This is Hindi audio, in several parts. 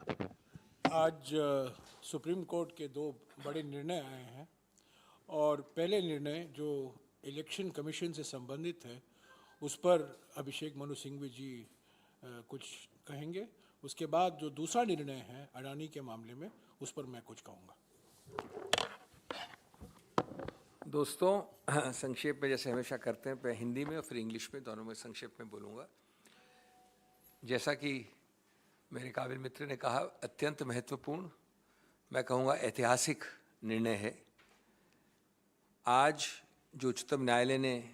आज सुप्रीम कोर्ट के दो बड़े निर्णय आए हैं और पहले निर्णय जो इलेक्शन कमीशन से संबंधित है उस पर अभिषेक मनु सिंघवी जी कुछ कहेंगे। उसके बाद जो दूसरा निर्णय है अडानी के मामले में उस पर मैं कुछ कहूँगा। दोस्तों, संक्षेप में जैसे हमेशा करते हैं, मैं हिंदी में और फिर इंग्लिश में, दोनों में संक्षेप में बोलूँगा। जैसा कि मेरे काबिल मित्र ने कहा, अत्यंत महत्वपूर्ण, मैं कहूँगा ऐतिहासिक निर्णय है। आज जो उच्चतम न्यायालय ने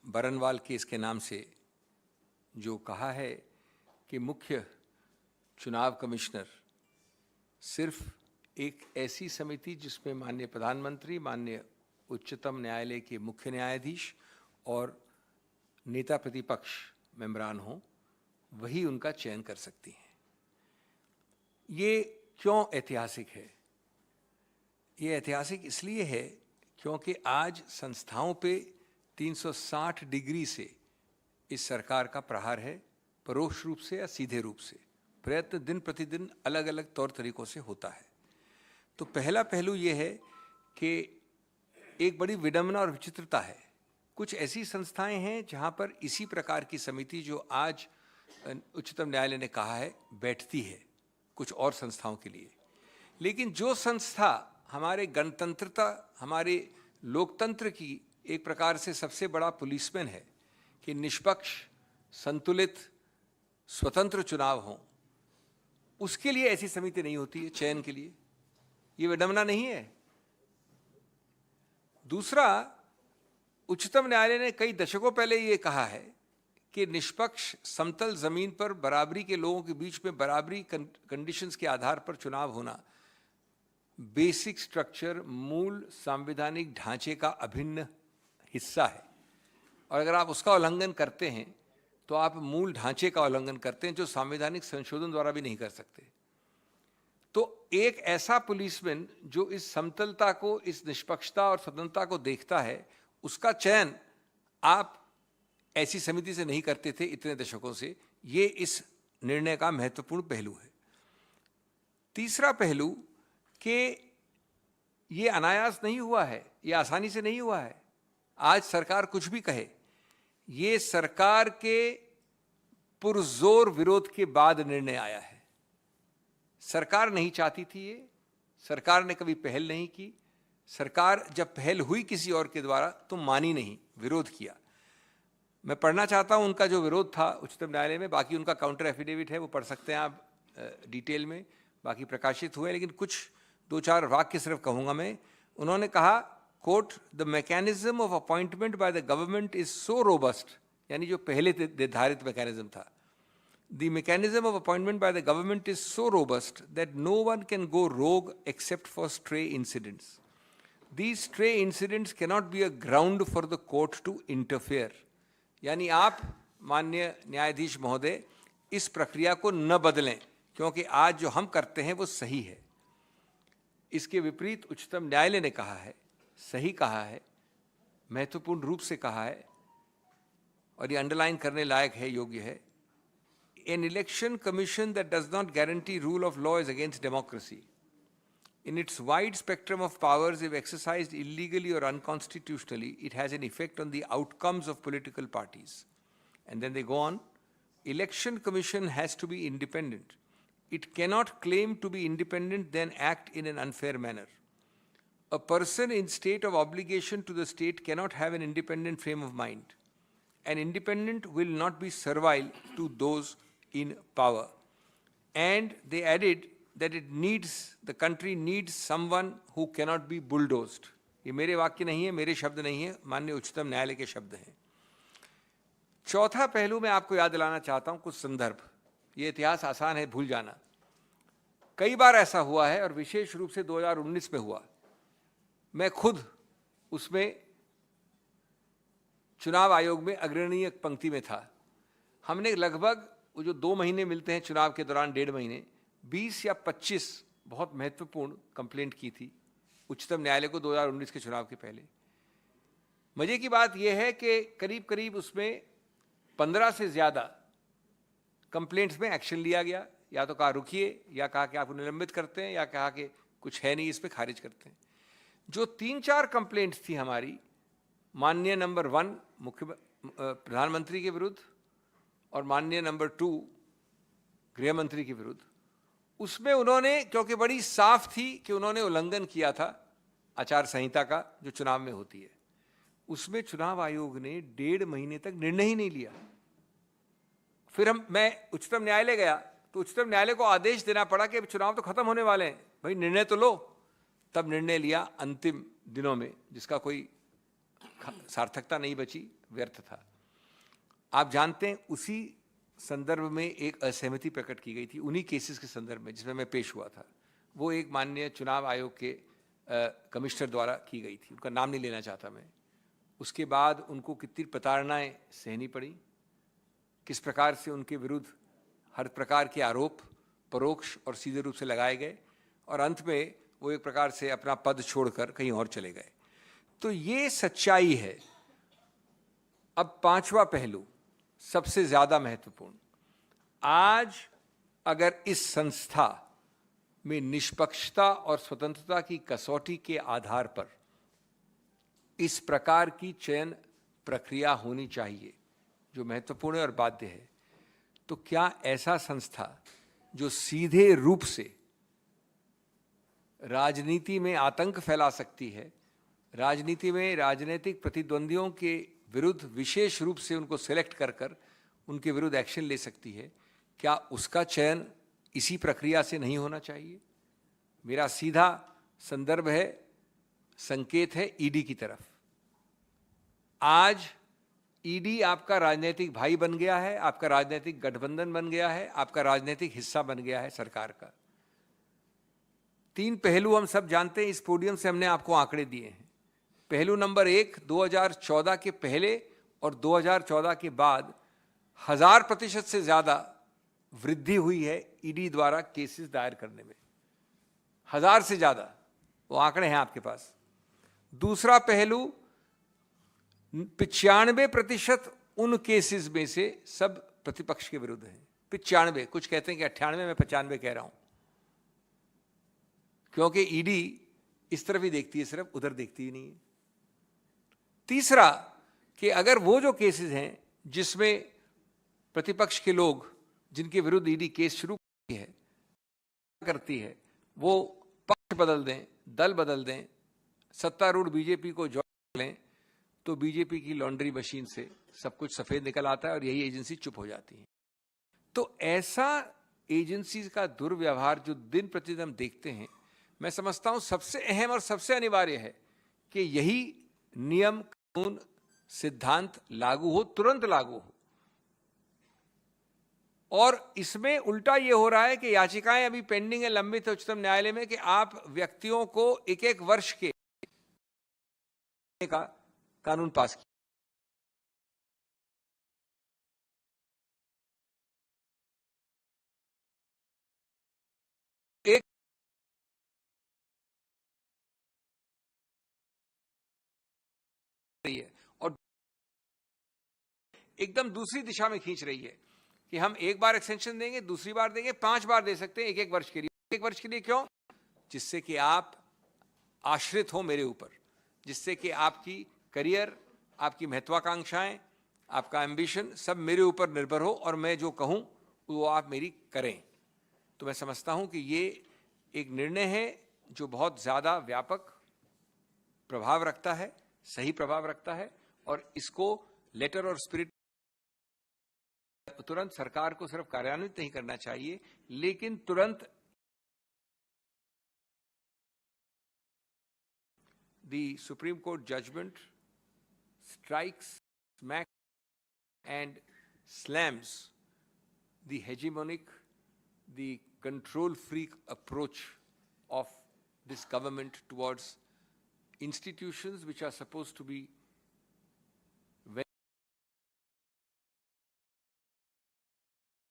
बरनवाल केस के नाम से जो कहा है कि मुख्य चुनाव कमिश्नर सिर्फ एक ऐसी समिति जिसमें माननीय प्रधानमंत्री, माननीय उच्चतम न्यायालय के मुख्य न्यायाधीश और नेता प्रतिपक्ष मेंबरान हों, वही उनका चयन कर सकती हैं। ये क्यों ऐतिहासिक है? ये ऐतिहासिक इसलिए है क्योंकि आज संस्थाओं पे 360 डिग्री से इस सरकार का प्रहार है, परोक्ष रूप से या सीधे रूप से। प्रयत्न दिन प्रतिदिन अलग अलग तौर तरीकों से होता है। तो पहला पहलू ये है कि एक बड़ी विडंबना और विचित्रता है। कुछ ऐसी संस्थाएं हैं जहां पर इसी प्रकार की समिति जो आज उच्चतम न्यायालय ने कहा है बैठती है कुछ और संस्थाओं के लिए, लेकिन जो संस्था हमारे गणतंत्रता, हमारे लोकतंत्र की एक प्रकार से सबसे बड़ा पुलिसमैन है कि निष्पक्ष, संतुलित, स्वतंत्र चुनाव हों, उसके लिए ऐसी समिति नहीं होती है चयन के लिए। ये विडंबना नहीं है? दूसरा, उच्चतम न्यायालय ने कई दशकों पहले ये कहा है कि निष्पक्ष समतल जमीन पर बराबरी के लोगों के बीच में बराबरी कंडीशंस के आधार पर चुनाव होना बेसिक स्ट्रक्चर, मूल संवैधानिक ढांचे का अभिन्न हिस्सा है, और अगर आप उसका उल्लंघन करते हैं तो आप मूल ढांचे का उल्लंघन करते हैं जो संवैधानिक संशोधन द्वारा भी नहीं कर सकते। तो एक ऐसा पुलिसमैन जो इस समतलता को, इस निष्पक्षता और स्वतंत्रता को देखता है, उसका चयन आप ऐसी समिति से नहीं करते थे इतने दशकों से। ये इस निर्णय का महत्वपूर्ण पहलू है। तीसरा पहलू कि ये अनायास नहीं हुआ है, ये आसानी से नहीं हुआ है। आज सरकार कुछ भी कहे, ये सरकार के पुरजोर विरोध के बाद निर्णय आया है। सरकार नहीं चाहती थी ये, सरकार ने कभी पहल नहीं की। सरकार जब पहल हुई किसी और के द्वारा तो मानी नहीं, विरोध किया। मैं पढ़ना चाहता हूं उनका जो विरोध था उच्चतम न्यायालय में। बाकी उनका काउंटर एफिडेविट है, वो पढ़ सकते हैं आप डिटेल में, बाकी प्रकाशित हुए, लेकिन कुछ दो चार वाक्य सिर्फ कहूंगा मैं। उन्होंने कहा, कोट, the mechanism of appointment by the government is so robust, यानी जो पहले निर्धारित मैकेनिज्म था, the mechanism of appointment by the government is so robust that no one can go wrong except for stray incidents. These stray incidents cannot be a ground for the court to interfere. यानी आप माननीय न्यायाधीश महोदय इस प्रक्रिया को न बदलें, क्योंकि आज जो हम करते हैं वो सही है। इसके विपरीत उच्चतम न्यायालय ने कहा है, सही कहा है, महत्वपूर्ण रूप से कहा है, और ये अंडरलाइन करने लायक है, योग्य है। An election commission that does not guarantee rule of law is against democracy. In its wide spectrum of powers, if exercised illegally or unconstitutionally, it has an effect on the outcomes of political parties. And then they go on, Election Commission has to be independent. It cannot claim to be independent, then act in an unfair manner. A person in state of obligation to the state cannot have an independent frame of mind. An independent will not be servile to those in power. And they added that the country needs someone who cannot be bulldozed. ये मेरे वाक्य नहीं है, मेरे शब्द नहीं है, माननीय उच्चतम न्यायालय के शब्द हैं। चौथा पहलू मैं आपको याद दिलाना चाहता हूं, कुछ संदर्भ। ये इतिहास आसान है भूल जाना। कई बार ऐसा हुआ है, और विशेष रूप से 2019 में हुआ। मैं खुद उसमें चुनाव आयोग में अग्रणीय पंक्ति में था। हमने लगभग वो जो 2 महीने मिलते हैं चुनाव के दौरान, 1.5 महीने, 20 या 25 बहुत महत्वपूर्ण कंप्लेंट की थी उच्चतम न्यायालय को 2019 के चुनाव के पहले। मजे की बात यह है कि करीब करीब उसमें 15 से ज़्यादा कंप्लेंट्स में एक्शन लिया गया, या तो कहा रुकिए, या कहा कि आपको निलंबित करते हैं, या कहा कि कुछ है नहीं, इस पे खारिज करते हैं। जो 3-4 कंप्लेंट्स थी हमारी माननीय नंबर 1 प्रधानमंत्री के विरुद्ध और माननीय नंबर 2 गृह मंत्री के विरुद्ध, उसमें उन्होंने, क्योंकि बड़ी साफ थी कि उन्होंने उल्लंघन किया था आचार संहिता का जो चुनाव में होती है, उसमें चुनाव आयोग ने 1.5 महीने तक निर्णय ही नहीं लिया। फिर मैं उच्चतम न्यायालय गया तो उच्चतम न्यायालय को आदेश देना पड़ा कि चुनाव तो खत्म होने वाले हैं, भाई निर्णय तो लो। तब निर्णय लिया अंतिम दिनों में, जिसका कोई सार्थकता नहीं बची, व्यर्थ था। आप जानते हैं उसी संदर्भ में एक असहमति प्रकट की गई थी, उन्हीं केसेस के संदर्भ में जिसमें मैं पेश हुआ था। वो एक माननीय चुनाव आयोग के कमिश्नर द्वारा की गई थी, उनका नाम नहीं लेना चाहता मैं। उसके बाद उनको कितनी प्रताड़नाएं सहनी पड़ी, किस प्रकार से उनके विरुद्ध हर प्रकार के आरोप परोक्ष और सीधे रूप से लगाए गए, और अंत में वो एक प्रकार से अपना पद छोड़कर कहीं और चले गए। तो ये सच्चाई है। अब 5वां पहलू सबसे ज्यादा महत्वपूर्ण, आज अगर इस संस्था में निष्पक्षता और स्वतंत्रता की कसौटी के आधार पर इस प्रकार की चयन प्रक्रिया होनी चाहिए जो महत्वपूर्ण और बाध्य है, तो क्या ऐसा संस्था जो सीधे रूप से राजनीति में आतंक फैला सकती है, राजनीति में राजनीतिक प्रतिद्वंदियों के विरुद्ध विशेष रूप से उनको सेलेक्ट कर उनके विरुद्ध एक्शन ले सकती है, क्या उसका चयन इसी प्रक्रिया से नहीं होना चाहिए? मेरा सीधा संदर्भ है, संकेत है ईडी की तरफ। आज ईडी आपका राजनीतिक भाई बन गया है, आपका राजनीतिक गठबंधन बन गया है, आपका राजनीतिक हिस्सा बन गया है सरकार का। 3 पहलू हम सब जानते हैं, इस पोडियम से हमने आपको आंकड़े दिए हैं। पहलू नंबर 1, 2014 के पहले और 2014 के बाद 1000% से ज्यादा वृद्धि हुई है ईडी द्वारा केसेस दायर करने में, 1000 से ज्यादा, वो आंकड़े हैं आपके पास। दूसरा पहलू, 95% उन केसेस में से सब प्रतिपक्ष के विरुद्ध हैं। 95, कुछ कहते हैं कि 98, मैं 95 कह रहा हूं, क्योंकि ईडी इस तरफ ही देखती है, सिर्फ उधर देखती ही नहीं है। तीसरा, कि अगर वो जो केसेस हैं जिसमें प्रतिपक्ष के लोग जिनके विरुद्ध ईडी केस शुरू करती है वो पक्ष बदल दें, दल बदल दें, सत्तारूढ़ बीजेपी को ज्वाइन लें, तो बीजेपी की लॉन्ड्री मशीन से सब कुछ सफेद निकल आता है और यही एजेंसी चुप हो जाती है। तो ऐसा एजेंसी का दुर्व्यवहार जो दिन प्रतिदिन हम देखते हैं, मैं समझता हूं सबसे अहम और सबसे अनिवार्य है कि यही नियम, कानून, सिद्धांत लागू हो, तुरंत लागू हो। और इसमें उल्टा ये हो रहा है कि याचिकाएं अभी पेंडिंग है, लंबित है उच्चतम न्यायालय में, कि आप व्यक्तियों को 1-1 वर्ष के का कानून पास किया। एक रही है और एकदम दूसरी दिशा में खींच रही है कि हम 1 बार एक्सटेंशन देंगे, दूसरी बार देंगे, 5 बार दे सकते हैं 1-1 वर्ष के लिए। 1 वर्ष के लिए क्यों? जिससे कि आप आश्रित हो मेरे ऊपर, जिससे कि आपकी करियर, आपकी महत्वाकांक्षाएं, आपका एम्बिशन सब मेरे ऊपर निर्भर हो और मैं जो कहूं वो आप मेरी करें। तो मैं समझता हूं कि ये एक निर्णय है जो बहुत ज्यादा व्यापक प्रभाव रखता है, सही प्रभाव रखता है, और इसको लेटर और स्पिरिट तुरंत सरकार को सिर्फ कार्यान्वित नहीं करना चाहिए, लेकिन तुरंत the Supreme Court judgment strikes, smacks, and slams the hegemonic, the control freak approach of this government towards institutions which are supposed to be very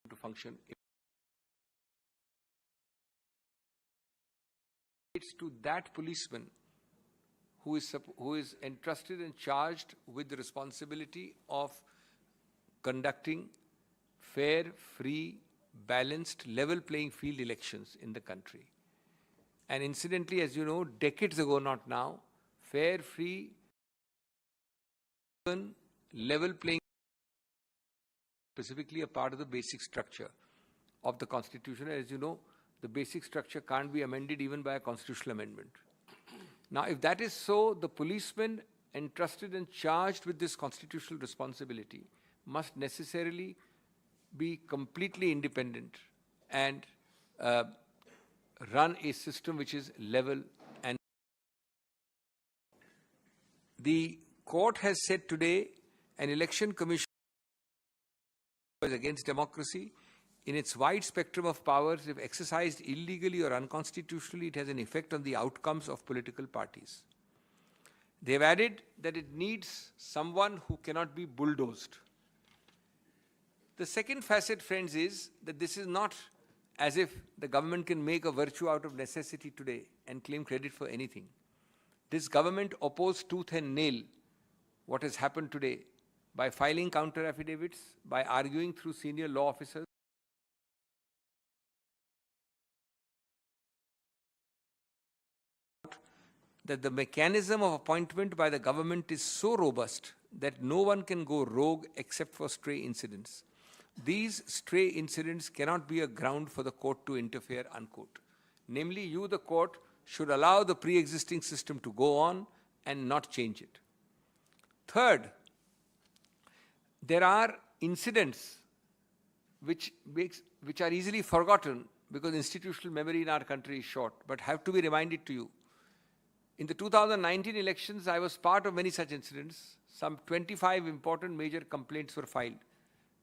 to function. It's to that policeman who is entrusted and charged with the responsibility of conducting fair, free, balanced, level playing field elections in the country. And incidentally, as you know, decades ago, not now, fair, free, level playing, specifically a part of the basic structure of the Constitution. As you know, the basic structure can't be amended even by a constitutional amendment. Now, if that is so, the policemen entrusted and charged with this constitutional responsibility must necessarily be completely independent and run a system which is level. And the court has said today an election commission is against democracy. In its wide spectrum of powers, if exercised illegally or unconstitutionally, it has an effect on the outcomes of political parties. They have added that it needs someone who cannot be bulldozed. The second facet, friends, is that this is not as if the government can make a virtue out of necessity today and claim credit for anything. This government opposed tooth and nail what has happened today by filing counter affidavits, by arguing through senior law officers, that the mechanism of appointment by the government is so robust that no one can go rogue except for stray incidents. These stray incidents cannot be a ground for the court to interfere, unquote. Namely, you, the court, should allow the pre-existing system to go on and not change it. Third, there are incidents which are easily forgotten because institutional memory in our country is short, but have to be reminded to you. In the 2019 elections, I was part of many such incidents. Some 25 important major complaints were filed,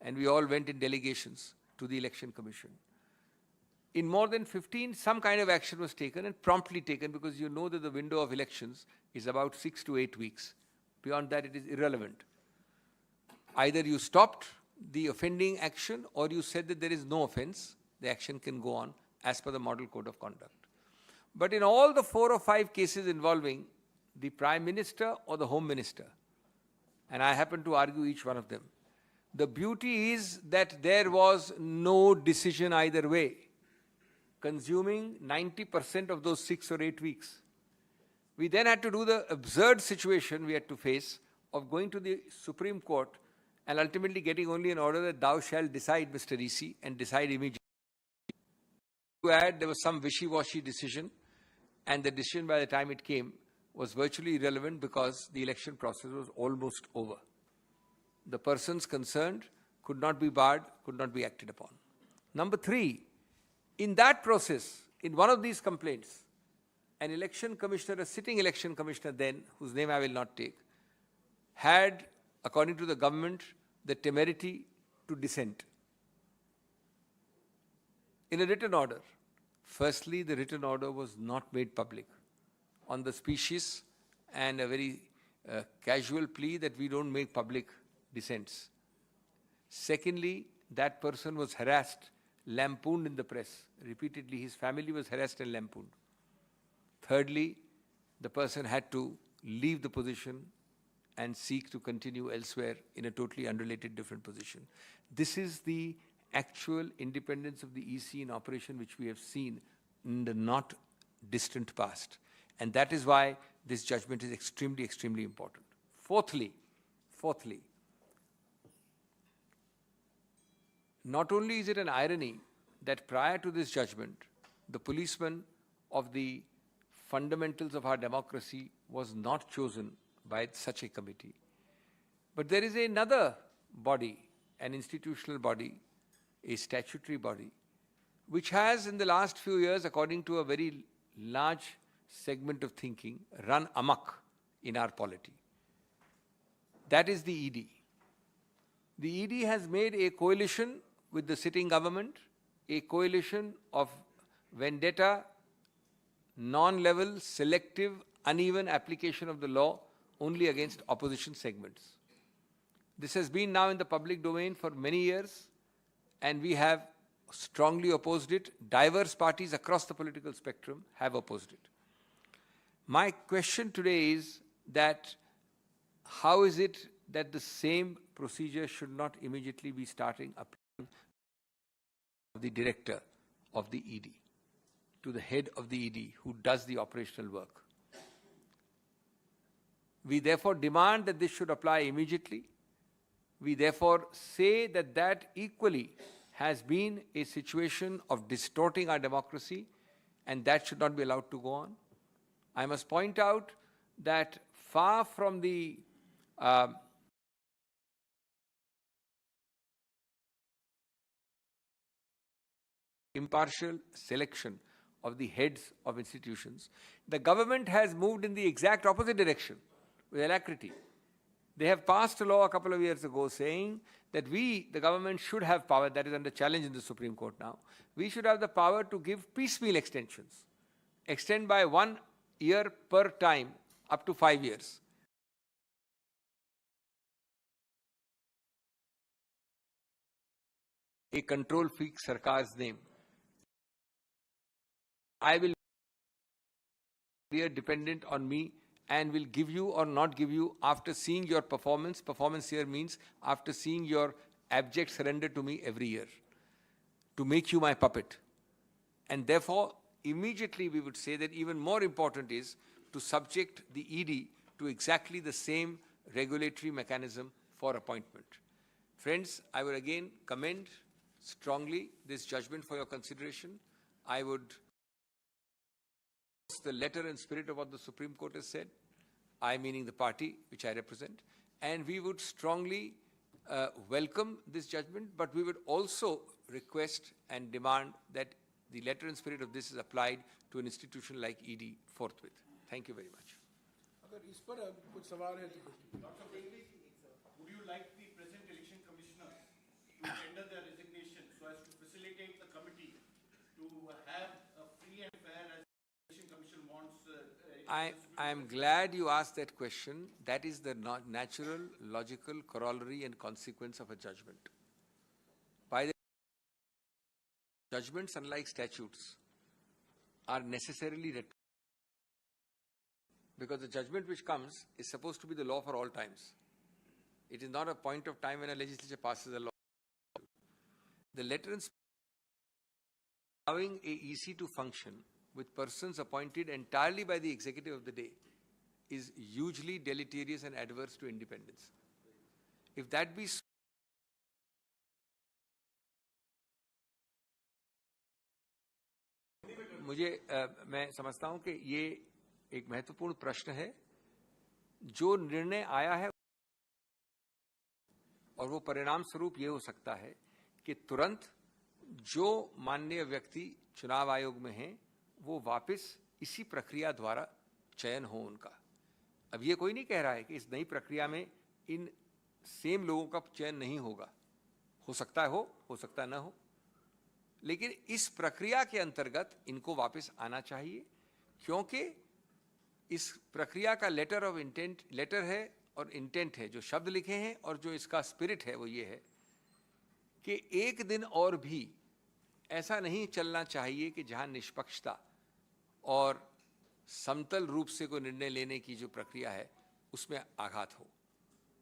and we all went in delegations to the Election Commission. In more than 15, some kind of action was taken, and promptly taken, because you know that the window of elections is about 6 to 8 weeks. Beyond that, it is irrelevant. Either you stopped the offending action or you said that there is no offense, the action can go on as per the Model Code of Conduct. But in all the 4 or 5 cases involving the Prime Minister or the Home Minister, and I happen to argue each one of them, the beauty is that there was no decision either way, consuming 90% of those 6 or 8 weeks. We then had to do the absurd situation we had to face of going to the Supreme Court and ultimately getting only an order that thou shalt decide, Mr. EC, and decide immediately. To add, there was some wishy-washy decision, and the decision by the time it came was virtually irrelevant because the election process was almost over. The persons concerned could not be barred, could not be acted upon. Number 3, in that process, in one of these complaints, an election commissioner, a sitting election commissioner then, whose name I will not take, had, according to the government, the temerity to dissent in a written order. Firstly, the written order was not made public on the specious and a very casual plea that we don't make public dissents. Secondly, that person was harassed, lampooned in the press. Repeatedly, his family was harassed and lampooned. Thirdly, the person had to leave the position and seek to continue elsewhere in a totally unrelated different position. This is the actual independence of the EC in operation which we have seen in the not distant past. And that is why this judgment is extremely, extremely important. Fourthly, not only is it an irony that prior to this judgment, the policeman of the fundamentals of our democracy was not chosen by such a committee, but there is another body, an institutional body, a statutory body, which has in the last few years, according to a very large segment of thinking, run amok in our polity. That is the ED. The ED has made a coalition with the sitting government, a coalition of vendetta, non-level, selective, uneven application of the law only against opposition segments. This has been now in the public domain for many years, and we have strongly opposed it. Diverse parties across the political spectrum have opposed it. My question today is that how is it that the same procedure should not immediately be starting applying the director of the ED to the head of the ED who does the operational work. We therefore demand that this should apply immediately. We therefore say that that equally has been a situation of distorting our democracy, and that should not be allowed to go on. I must point out that far from the impartial selection of the heads of institutions, the government has moved in the exact opposite direction with alacrity. They have passed a law a couple of years ago saying that we, the government, should have power, that is under challenge in the Supreme Court now, we should have the power to give piecemeal extensions, extend by 1 year per time up to 5 years. A control freak Sarkar's name. I will be dependent on me and will give you or not give you after seeing your performance. Performance here means after seeing your abject surrender to me every year, to make you my puppet. And therefore, immediately we would say that even more important is to subject the ED to exactly the same regulatory mechanism for appointment. Friends, I would again commend strongly this judgment for your consideration. I would the letter and spirit of what the Supreme Court has said, I meaning the party which I represent, and we would strongly welcome this judgment, but we would also request and demand that the letter and spirit of this is applied to an institution like ED forthwith. Thank you very much. अगर इस पर कुछ सवाल है तो Dr. Bailey, would you like the present election commissioners to tender their resignation so as to facilitate the committee to have a free and fair as the election commission wants? I am glad you asked that question. That is the natural, logical corollary and consequence of a judgment. By the judgments, unlike statutes, are necessarily retroactive. Because the judgment which comes is supposed to be the law for all times. It is not a point of time when a legislature passes a law. The letter and allowing a EC to function with persons appointed entirely by the executive of the day is hugely deleterious and adverse to independence. If that be so, मैं समझता हूं कि ये एक महत्वपूर्ण प्रश्न है। जो निर्णय आया है और वो परिणाम स्वरूप ये हो सकता है कि तुरंत जो माननीय व्यक्ति चुनाव आयोग में हैं वो वापस इसी प्रक्रिया द्वारा चयन हो उनका। अब ये कोई नहीं कह रहा है कि इस नई प्रक्रिया में इन सेम लोगों का चयन नहीं होगा। हो सकता है ना हो, लेकिन इस प्रक्रिया के अंतर्गत इनको वापस आना चाहिए, क्योंकि इस प्रक्रिया का लेटर ऑफ इंटेंट, लेटर है और इंटेंट है, जो शब्द लिखे हैं और जो इसका स्पिरिट है वो ये है कि एक दिन और भी ऐसा नहीं चलना चाहिए कि जहां निष्पक्षता और समतल रूप से कोई निर्णय लेने की जो प्रक्रिया है उसमें आघात हो।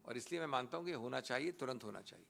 और इसलिए मैं मानता हूं कि होना चाहिए, तुरंत होना चाहिए।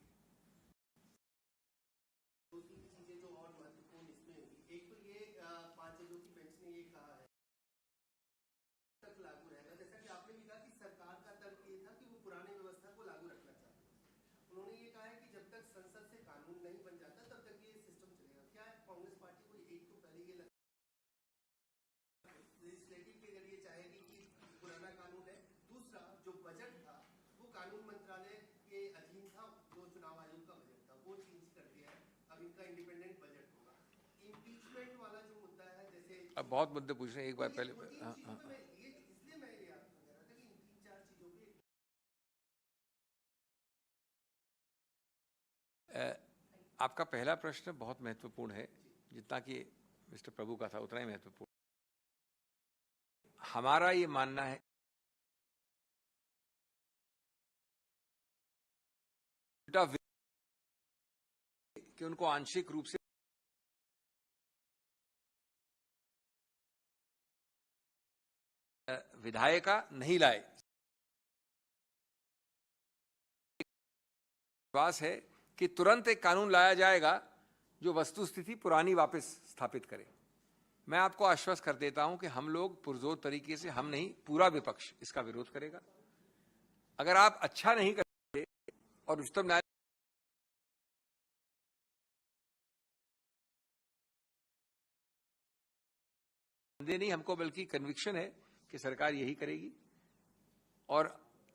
अब बहुत मुद्दे पूछ रहे हैं, एक बार पहले आपका पहला प्रश्न बहुत महत्वपूर्ण है, जितना कि मिस्टर प्रभु का था उतना ही महत्वपूर्ण। हमारा ये मानना है कि उनको आंशिक रूप से विधायिका नहीं लाए। विश्वास है कि तुरंत एक कानून लाया जाएगा जो वस्तुस्थिति पुरानी वापस स्थापित करे। मैं आपको आश्वस्त कर देता हूं कि हम लोग पुरजोर तरीके से, हम नहीं, पूरा विपक्ष इसका विरोध करेगा। अगर आप अच्छा नहीं करेंगे और उच्चतम न्यायालय नहीं, हमको बल्कि कन्विक्शन है कि सरकार यही करेगी और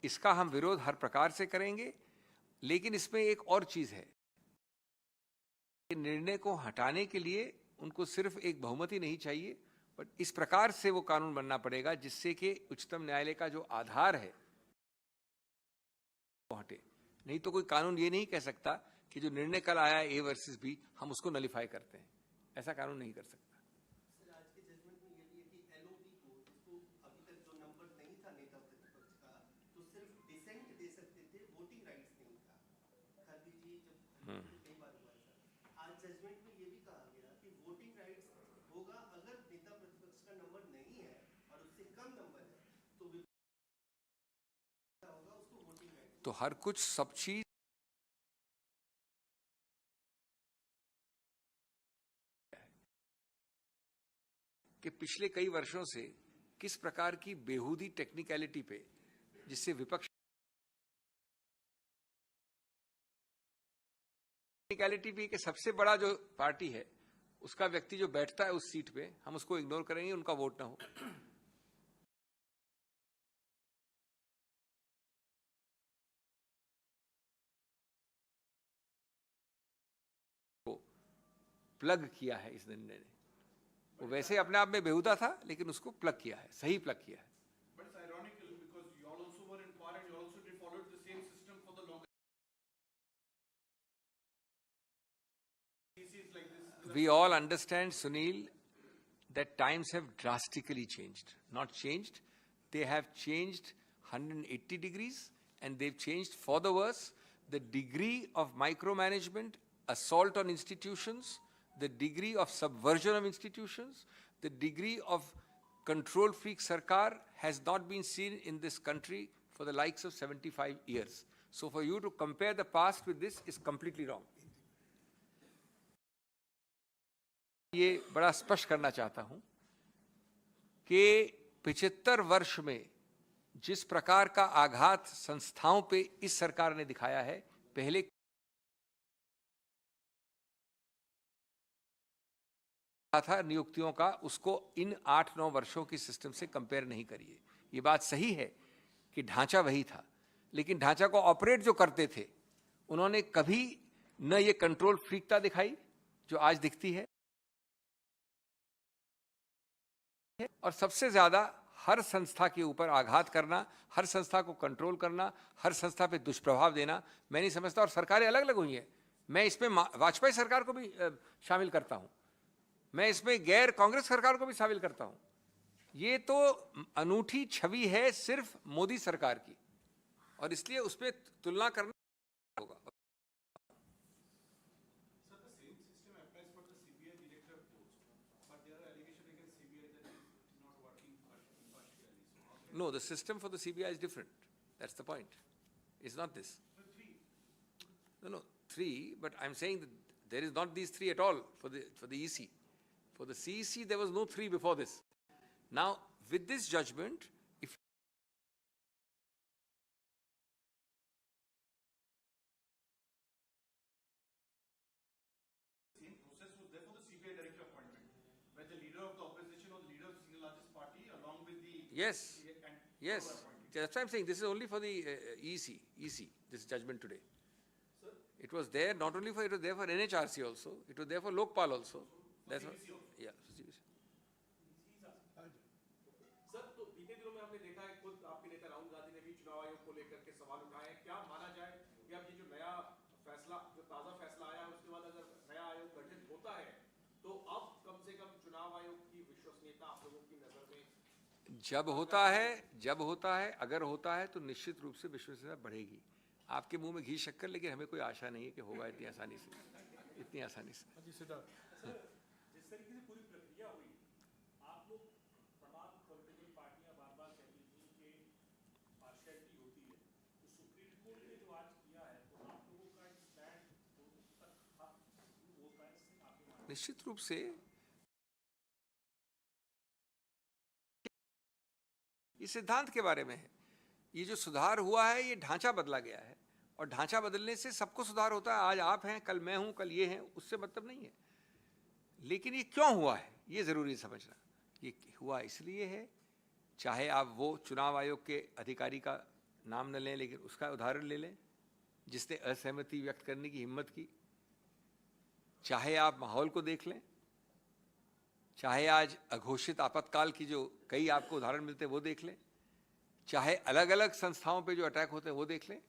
इसका हम विरोध हर प्रकार से करेंगे। लेकिन इसमें एक और चीज है, निर्णय को हटाने के लिए उनको सिर्फ एक बहुमति नहीं चाहिए, बट इस प्रकार से वो कानून बनना पड़ेगा जिससे कि उच्चतम न्यायालय का जो आधार है वो हटे। नहीं तो कोई कानून ये नहीं कह सकता कि जो निर्णय कल आया है A वर्सेस B, हम उसको नलिफाई करते हैं। ऐसा कानून नहीं कर सकता। सर, आज के जजमेंट में ये भी है कि LOP को, जिसको अभी तक जो नंबर नहीं था नेता प्रतिपक्ष का, तो सिर्फ डिसेंट दे सकते थे, वोटिंग राइट्स नहीं था। खरदी जी जब कई बार हुआ है सर, आज जजमेंट में ये भी कहा गया कि वोटिंग राइट्स होगा अगर नेता प्रतिपक्ष का नंबर नहीं है और उससे कम नंबर है तो होगा उसको वोटिंग राइट। तो हर कुछ सब चीज कि पिछले कई वर्षों से किस प्रकार की बेहूदी टेक्निकलिटी पे, जिससे विपक्ष टेक्निकलिटी भी कि सबसे बड़ा जो पार्टी है उसका व्यक्ति जो बैठता है उस सीट पे, हम उसको इग्नोर करेंगे, उनका वोट ना हो। प्लग किया है इस निर्णय ने। वो वैसे अपने आप में बेहुदा था, लेकिन उसको प्लग किया है, सही प्लग किया है। But it's ironical because you all also were in power and you also did follow the same system for the longest. Cases like this. We all understand, Sunil, that times have drastically changed. Not changed, they have changed 180 degrees, and they've changed for the worse. The degree of micromanagement, assault on institutions, the degree of subversion of institutions, the degree of control freak sarkar has not been seen in this country for the likes of 75 years. So for you to compare the past with this is completely wrong. ये बड़ा स्पष्ट करना चाहता हूं कि 75 वर्ष में जिस प्रकार का आघात संस्थाओं पे इस सरकार ने दिखाया है, पहले था नियुक्तियों का, उसको इन 8-9 वर्षों की सिस्टम से कंपेयर नहीं करिए। ये बात सही है कि ढांचा वही था, लेकिन ढांचा को ऑपरेट जो करते थे उन्होंने कभी न ये कंट्रोल फ्रीकता दिखाई जो आज दिखती है, और सबसे ज्यादा हर संस्था के ऊपर आघात करना, हर संस्था को कंट्रोल करना, हर संस्था पे दुष्प्रभाव देना, मैं नहीं समझता। और सरकारें अलग अलग हुई हैं, मैं इसमें वाजपेयी सरकार को भी शामिल करता हूं, मैं इसमें गैर कांग्रेस सरकार को भी शामिल करता हूं। ये तो अनूठी छवि है सिर्फ मोदी सरकार की, और इसलिए उस पर तुलना करना होगा। No, the system for the CBI is different. That's the point. It's not this. No, 3, but I'm saying that there is not these 3 at all for the EC. For the CEC, there was no 3 before this. Now, with this judgment, if Same process was there for the CBI director appointment, where the leader of the opposition or the leader of the single largest party, along with the yes, and yes, were appointed. that's why I'm saying this is only for the EC, this judgment today. It was there not only for, it was there for NHRC also, it was there for Lokpal also. That's what, yeah. Sir, तो बीते दिनों में हमने देखा है, खुद आपके नेता राहुल गांधी ने भी चुनाव आयोग को लेकर के सवाल उठाए। क्या माना जाए कि अब ये जो नया फैसला, जो ताजा फैसला आया, उसके बाद अगर नया आयोग गठित होता है तो अब कम से कम चुनाव आयोग की विश्वसनीयता आप लोगों की नजर में जब होता है, अगर होता है तो निश्चित रूप से विश्वसनीयता बढ़ेगी। आपके मुंह में घी शक्कर, लेकिन हमें कोई आशा नहीं है कि होगा इतनी आसानी से। जिस तरीके से पूरी प्रक्रिया हुई, आप लोग तमाम पॉलिटिकल पार्टियां बार-बार कहती थी कि पार्शियलिटी होती है, तो सुप्रीम कोर्ट ने जो आज किया है, तो आप लोगों का स्टैंड वो स्टैंड निश्चित रूप से ये सिद्धांत के बारे में है। ये जो सुधार हुआ है, ये ढांचा बदला गया है, और ढांचा बदलने से सबको सुधार होता है। आज आप हैं, कल मैं हूं, कल ये हैं, उससे मतलब नहीं है। लेकिन ये क्यों हुआ है, ये जरूरी समझना। ये हुआ इसलिए है, चाहे आप वो चुनाव आयोग के अधिकारी का नाम न लें, लेकिन उसका उदाहरण ले लें जिसने असहमति व्यक्त करने की हिम्मत की, चाहे आप माहौल को देख लें, चाहे आज अघोषित आपातकाल की जो कई आपको उदाहरण मिलते हैं वो देख लें, चाहे अलग अलग संस्थाओं पे जो अटैक होते हैं वो देख लें।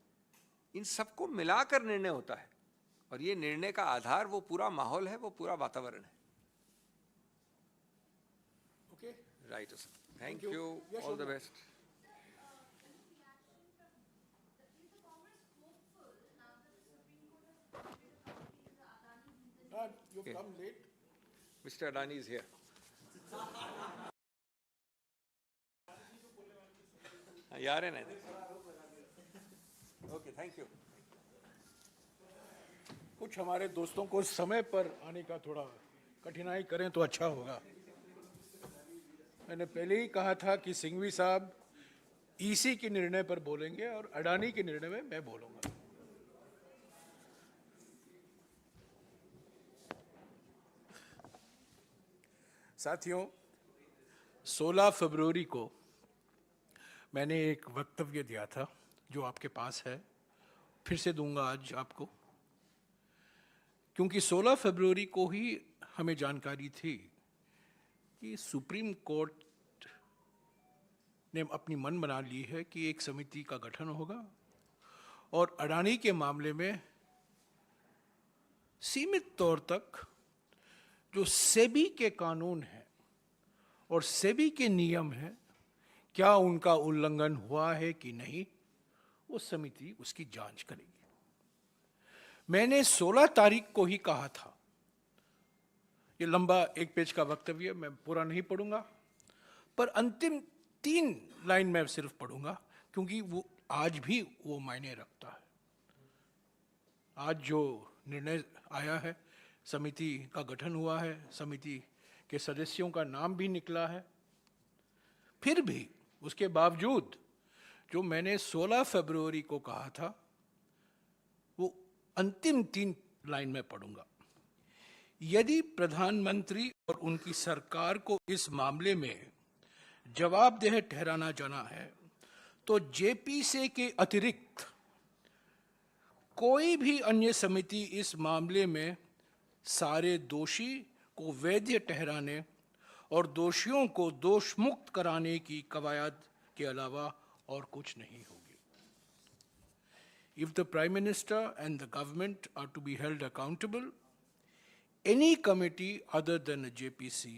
इन सबको मिलाकर निर्णय होता है, और ये निर्णय का आधार वो पूरा माहौल है, वो पूरा वातावरण है। Okay, right sir, thank you, all the best. you come late. Mr. Adani is here. यार है ना। Okay, thank you. कुछ हमारे दोस्तों को समय पर आने का थोड़ा कठिनाई करें तो अच्छा होगा। मैंने पहले ही कहा था कि सिंघवी साहब ईसी के निर्णय पर बोलेंगे और अडानी के निर्णय में मैं बोलूंगा। साथियों, 16 फरवरी को मैंने एक वक्तव्य दिया था जो आपके पास है, फिर से दूंगा आज आपको, क्योंकि 16 फरवरी को ही हमें जानकारी थी कि सुप्रीम कोर्ट ने अपनी मन बना ली है कि एक समिति का गठन होगा और अडानी के मामले में सीमित तौर तक जो सेबी के कानून है और सेबी के नियम है, क्या उनका उल्लंघन हुआ है कि नहीं, वो समिति उसकी जांच करेगी। मैंने 16 तारीख को ही कहा था। ये लंबा 1 पेज का वक्तव्य मैं पूरा नहीं पढ़ूंगा, पर अंतिम 3 लाइन मैं सिर्फ पढ़ूंगा, क्योंकि वो आज भी वो मायने रखता है। आज जो निर्णय आया है, समिति का गठन हुआ है, समिति के सदस्यों का नाम भी निकला है, फिर भी उसके बावजूद जो मैंने 16 फरवरी को कहा था, वो अंतिम 3 लाइन में पढ़ूंगा। यदि प्रधानमंत्री और उनकी सरकार को इस मामले में जवाबदेह ठहराना जाना है, तो जेपीसी के अतिरिक्त कोई भी अन्य समिति इस मामले में सारे दोषी को वैध ठहराने और दोषियों को दोष मुक्त कराने की कवायद के अलावा और कुछ नहीं होगी। If the Prime Minister and the government are to be held accountable, any committee other than a JPC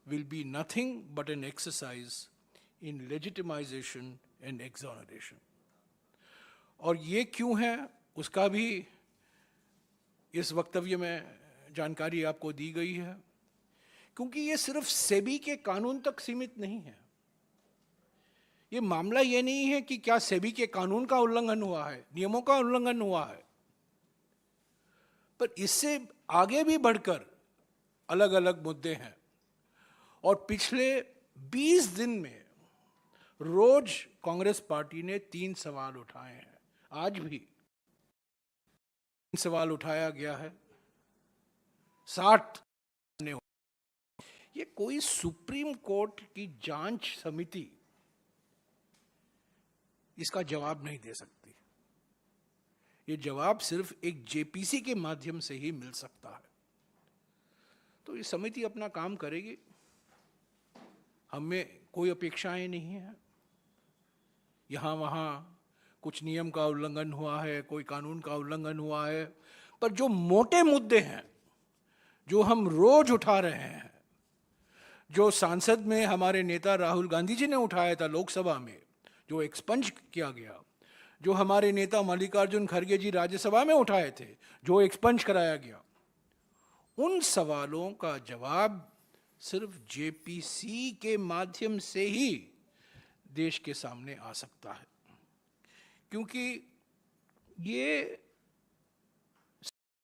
will be nothing but an exercise in legitimization and exoneration. और ये क्यों है, उसका भी इस वक्तव्य में जानकारी आपको दी गई है, क्योंकि ये सिर्फ सेबी के कानून तक सीमित नहीं है। ये मामला ये नहीं है कि क्या सेबी के कानून का उल्लंघन हुआ है, नियमों का उल्लंघन हुआ है, पर इससे आगे भी बढ़कर अलग अलग मुद्दे हैं। और पिछले 20 दिन में रोज कांग्रेस पार्टी ने 3 सवाल उठाए हैं। आज भी 3 सवाल उठाया गया है, 60 ने। ये कोई सुप्रीम कोर्ट की जांच समिति इसका जवाब नहीं दे सकती। ये जवाब सिर्फ एक जेपीसी के माध्यम से ही मिल सकता है। तो ये समिति अपना काम करेगी, हमें कोई अपेक्षाएं नहीं है। यहाँ वहाँ कुछ नियम का उल्लंघन हुआ है, कोई कानून का उल्लंघन हुआ है, पर जो मोटे मुद्दे हैं जो हम रोज उठा रहे हैं, जो सांसद में हमारे नेता राहुल गांधी जी ने उठाया था लोकसभा में, जो एक्सपंज किया गया, जो हमारे नेता मल्लिकार्जुन खड़गे जी राज्यसभा में उठाए थे, जो एक्सपंज कराया गया, उन सवालों का जवाब सिर्फ जेपीसी के माध्यम से ही देश के सामने आ सकता है। क्योंकि ये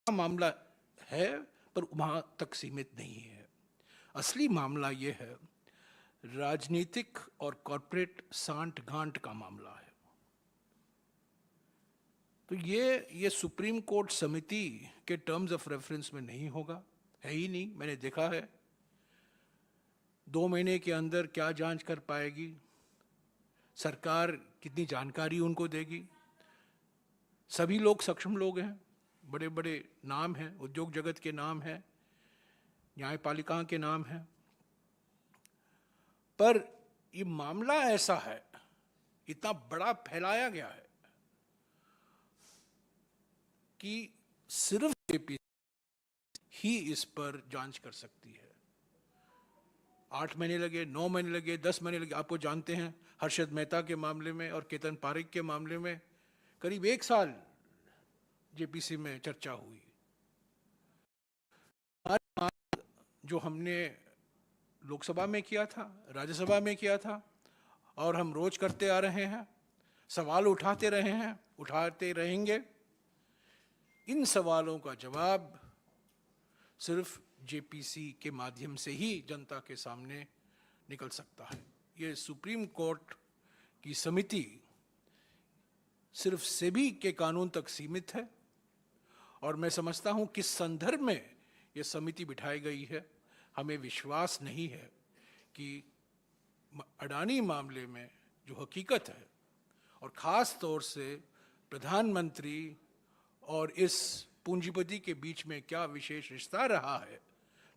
मामला है, पर वहाँ तक सीमित नहीं है। असली मामला ये है, राजनीतिक और कॉरपोरेट सांठ-गांठ का मामला है। तो ये सुप्रीम कोर्ट समिति के टर्म्स ऑफ रेफरेंस में नहीं होगा, है ही नहीं। मैंने देखा है 2 महीने के अंदर क्या जांच कर पाएगी, सरकार कितनी जानकारी उनको देगी। सभी लोग सक्षम लोग हैं, बड़े बड़े नाम हैं, उद्योग जगत के नाम हैं, न्यायपालिका के नाम हैं, पर ये मामला ऐसा है, इतना बड़ा फैलाया गया है कि सिर्फ जेपी ही इस पर जांच कर सकती है। 8 महीने लगे, 9 महीने लगे, 10 महीने लगे। आपको जानते हैं हर्षद मेहता के मामले में और केतन पारेख के मामले में करीब 1 साल जेपीसी में चर्चा हुई। जो हमने लोकसभा में किया था, राज्यसभा में किया था, और हम रोज करते आ रहे हैं, सवाल उठाते रहे हैं, उठाते रहेंगे। इन सवालों का जवाब सिर्फ जेपीसी के माध्यम से ही जनता के सामने निकल सकता है। ये सुप्रीम कोर्ट की समिति सिर्फ सेबी के कानून तक सीमित है, और मैं समझता हूं किस संदर्भ में ये समिति बिठाई गई है। हमें विश्वास नहीं है कि अडानी मामले में जो हकीकत है, और ख़ास तौर से प्रधानमंत्री और इस पूंजीपति के बीच में क्या विशेष रिश्ता रहा है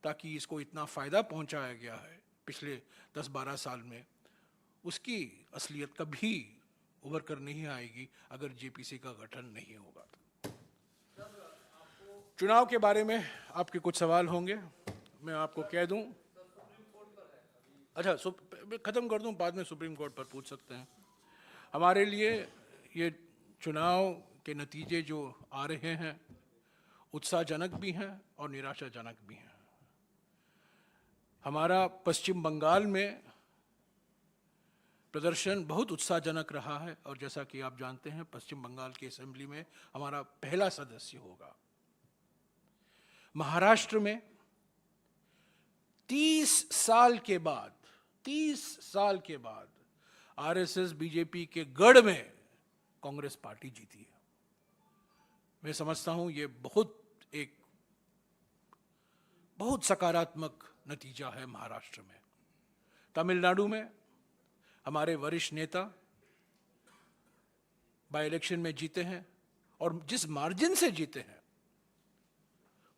ताकि इसको इतना फ़ायदा पहुंचाया गया है पिछले 10-12 साल में, उसकी असलियत कभी उभर कर नहीं आएगी अगर जेपीसी का गठन नहीं होगा। चुनाव के बारे में आपके कुछ सवाल होंगे, मैं आपको कह दूं। अच्छा, ख़त्म कर दूं, बाद में सुप्रीम कोर्ट पर पूछ सकते हैं। हमारे लिए ये चुनाव के नतीजे जो आ रहे हैं उत्साहजनक भी हैं और निराशाजनक भी हैं। हमारा पश्चिम बंगाल में प्रदर्शन बहुत उत्साहजनक रहा है, और जैसा कि आप जानते हैं पश्चिम बंगाल की असेंबली में हमारा पहला सदस्य होगा। महाराष्ट्र में 30 साल के बाद आरएसएस बीजेपी के गढ़ में कांग्रेस पार्टी जीती है। मैं समझता हूं ये बहुत सकारात्मक नतीजा है महाराष्ट्र में। तमिलनाडु में हमारे वरिष्ठ नेता बाय इलेक्शन में जीते हैं, और जिस मार्जिन से जीते हैं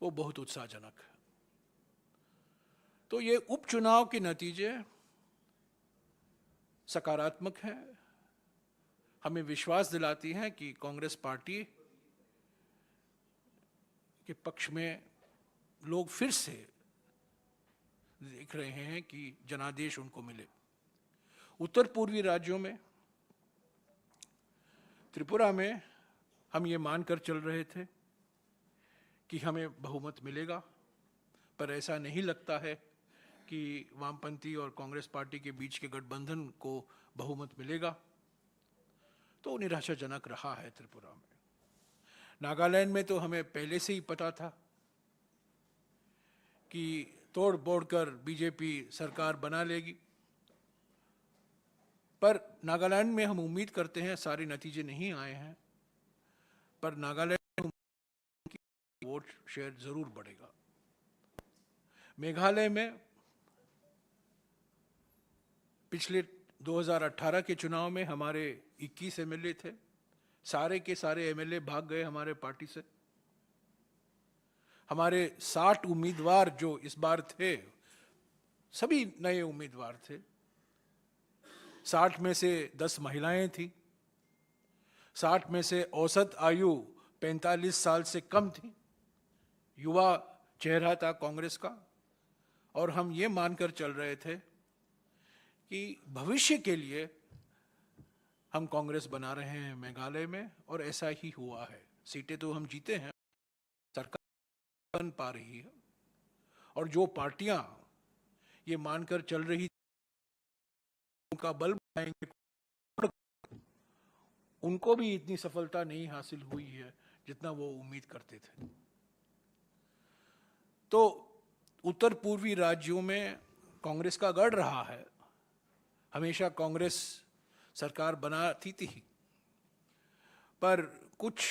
वो बहुत उत्साहजनक है। तो ये उपचुनाव के नतीजे सकारात्मक हैं, हमें विश्वास दिलाती हैं कि कांग्रेस पार्टी के पक्ष में लोग फिर से देख रहे हैं कि जनादेश उनको मिले। उत्तर पूर्वी राज्यों में, त्रिपुरा में हम ये मानकर चल रहे थे कि हमें बहुमत मिलेगा, पर ऐसा नहीं लगता है कि वामपंथी और कांग्रेस पार्टी के बीच के गठबंधन को बहुमत मिलेगा। तो निराशाजनक रहा है त्रिपुरा में। नागालैंड में तो हमें पहले से ही पता था कि तोड़ बोड़ कर बीजेपी सरकार बना लेगी, पर नागालैंड में हम उम्मीद करते हैं, सारे नतीजे नहीं आए हैं, पर नागालैंड में वोट शेयर जरूर बढ़ेगा। मेघालय में पिछले 2018 के चुनाव में हमारे 21 एमएलए थे, सारे के सारे एमएलए भाग गए हमारे पार्टी से। हमारे 60 उम्मीदवार जो इस बार थे, सभी नए उम्मीदवार थे। 60 में से 10 महिलाएं थी, 60 में से औसत आयु 45 साल से कम थी। युवा चेहरा था कांग्रेस का, और हम ये मानकर चल रहे थे कि भविष्य के लिए हम कांग्रेस बना रहे हैं मेघालय में, और ऐसा ही हुआ है। सीटें तो हम जीते हैं, सरकार बन पा रही है, और जो पार्टियां ये मानकर चल रही उनका बल बढ़ाएंगे, उनको भी इतनी सफलता नहीं हासिल हुई है जितना वो उम्मीद करते थे। तो उत्तर पूर्वी राज्यों में कांग्रेस का गढ़ रहा है, हमेशा कांग्रेस सरकार बनाती थी, पर कुछ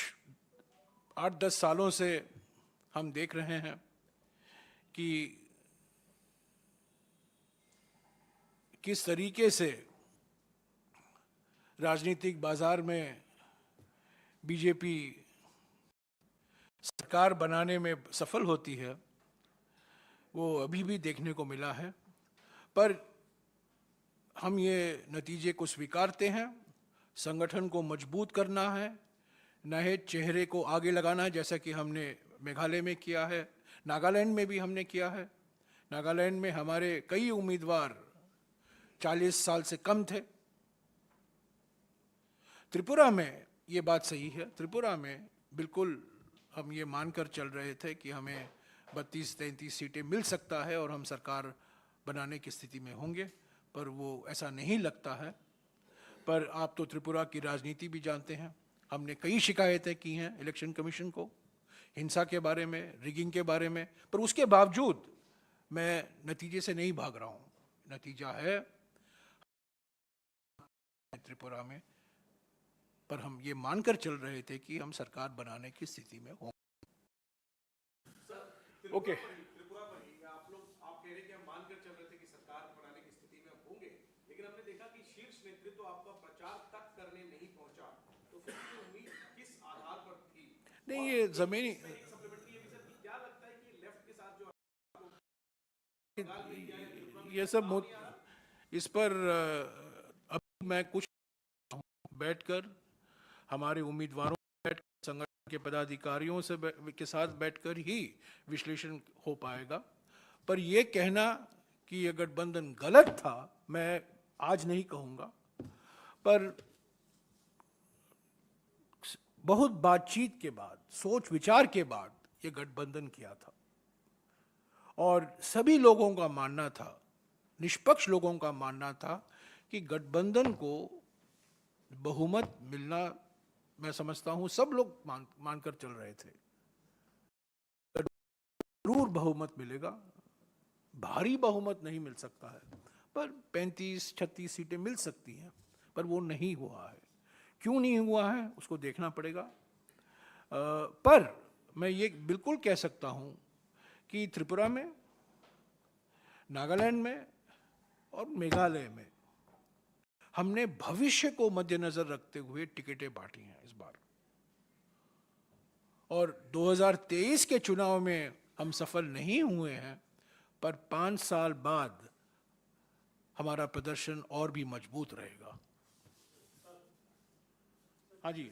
8-10 सालों से हम देख रहे हैं कि किस तरीके से राजनीतिक बाजार में बीजेपी सरकार बनाने में सफल होती है, वो अभी भी देखने को मिला है। पर हम ये नतीजे को स्वीकारते हैं। संगठन को मजबूत करना है, नए चेहरे को आगे लगाना है, जैसा कि हमने मेघालय में किया है, नागालैंड में भी हमने किया है। नागालैंड में हमारे कई उम्मीदवार 40 साल से कम थे। त्रिपुरा में ये बात सही है, त्रिपुरा में बिल्कुल हम ये मानकर चल रहे थे कि हमें 32-33 सीटें मिल सकता है और हम सरकार बनाने की स्थिति में होंगे, पर वो ऐसा नहीं लगता है। पर आप तो त्रिपुरा की राजनीति भी जानते हैं, हमने कई शिकायतें की हैं इलेक्शन कमीशन को, हिंसा के बारे में, रिगिंग के बारे में, पर उसके बावजूद मैं नतीजे से नहीं भाग रहा हूँ। नतीजा है त्रिपुरा में, पर हम ये मानकर चल रहे थे कि हम सरकार बनाने की स्थिति में हों। ओके, त्रिपुरा पर ही आप कह रहे कि हम मानकर चल रहे थे कि सरकार बनाने की स्थिति में होंगे, लेकिन हमने देखा कि शीर्ष नेतृत्व आपका प्रचार तक करने नहीं पहुंचा, तो फिर की उम्मीद किस आधार पर थी? नहीं ये जमीनी सप्लीमेंट्री ये भी सर कि क्या लगता है कि लेफ्ट के साथ जो ये सब इस पर अब मैं कुछ बैठकर हमारे उम्मीदवारों बैठ संगठन के पदाधिकारियों से के साथ बैठकर ही विश्लेषण हो पाएगा। पर यह कहना कि ये गठबंधन गलत था, मैं आज नहीं कहूँगा, पर बहुत बातचीत के बाद, सोच विचार के बाद ये गठबंधन किया था और सभी लोगों का मानना था, निष्पक्ष लोगों का मानना था कि गठबंधन को बहुमत मिलना, मैं समझता हूं सब लोग मानकर चल रहे थे, जरूर बहुमत मिलेगा, भारी बहुमत नहीं मिल सकता है, पर 35-36 सीटें मिल सकती हैं, पर वो नहीं हुआ है। क्यों नहीं हुआ है उसको देखना पड़ेगा। पर मैं ये बिल्कुल कह सकता हूं कि त्रिपुरा में, नागालैंड में और मेघालय में हमने भविष्य को मद्देनजर रखते हुए टिकटें बांटी हैं इस बार, और 2023 के चुनाव में हम सफल नहीं हुए हैं, पर 5 साल बाद हमारा प्रदर्शन और भी मजबूत रहेगा। हाँ जी,